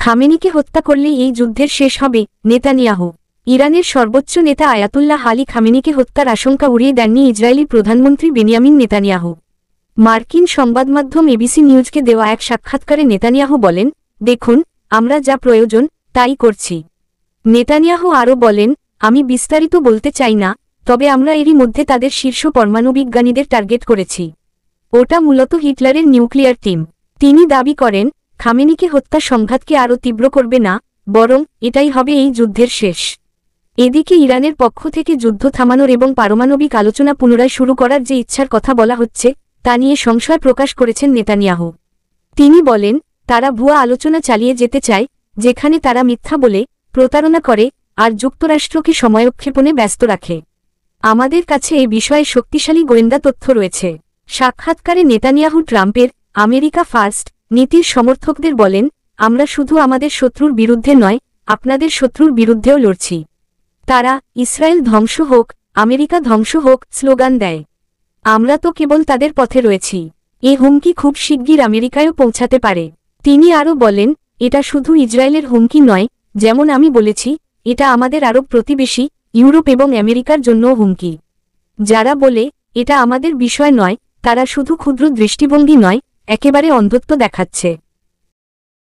খামেনিকে হত্যা করলে এই যুদ্ধের শেষ হবে, নেতানিয়াহু। ইরানের সর্বোচ্চ নেতা আয়াতুল্লাহ আলী খামেনিকে হত্যার আশঙ্কা উড়িয়ে দেননি ইসরায়েলি প্রধানমন্ত্রী বেনিয়ামিন নেতানিয়াহু। মার্কিন সংবাদমাধ্যম এবিসি নিউজকে দেওয়া এক সাক্ষাৎকারে নেতানিয়াহু বলেন, দেখুন, আমরা যা প্রয়োজন তাই করছি। নেতানিয়াহু আরও বলেন, আমি বিস্তারিত বলতে চাই না, তবে আমরা এরই মধ্যে তাদের শীর্ষ পরমাণুবিজ্ঞানীদের টার্গেট করেছি। ওটা মূলত হিটলারের নিউক্লিয়ার টিম। তিনি দাবি করেন, খামেনিকে হত্যা সংঘাতকে আরও তীব্র করবে না, বরং এটাই হবে এই যুদ্ধের শেষ। এদিকে ইরানের পক্ষ থেকে যুদ্ধ থামানোর এবং পারমাণবিক আলোচনা পুনরায় শুরু করার যে ইচ্ছার কথা বলা হচ্ছে তা নিয়ে সংশয় প্রকাশ করেছেন নেতানিয়াহু। তিনি বলেন, তারা ভুয়া আলোচনা চালিয়ে যেতে চায়, যেখানে তারা মিথ্যা বলে, প্রতারণা করে আর যুক্তরাষ্ট্রকে সময়ক্ষেপণে ব্যস্ত রাখে। আমাদের কাছে এ বিষয়ে শক্তিশালী গোয়েন্দা তথ্য রয়েছে। সাক্ষাৎকারে নেতানিয়াহু ট্রাম্পের আমেরিকা ফার্স্ট নীতির সমর্থকদের বলেন, আমরা শুধু আমাদের শত্রুর বিরুদ্ধে নয়, আপনাদের শত্রুর বিরুদ্ধেও লড়ছি। তারা ইসরায়েল ধ্বংস হোক, আমেরিকা ধ্বংস হোক স্লোগান দেয়। আমরা তো কেবল তাদের পথে রয়েছি। এ হুমকি খুব শিগগির আমেরিকায়ও পৌঁছাতে পারে। তিনি আরও বলেন, এটা শুধু ইসরায়েলের হুমকি নয়, যেমন আমি বলেছি, এটা আমাদের আরব প্রতিবেশী ইউরোপ এবং আমেরিকার জন্যও হুমকি। যারা বলে এটা আমাদের বিষয় নয়, তারা শুধু ক্ষুদ্র দৃষ্টিভঙ্গি নয়, একেবারে অন্ধত্ব দেখাচ্ছে।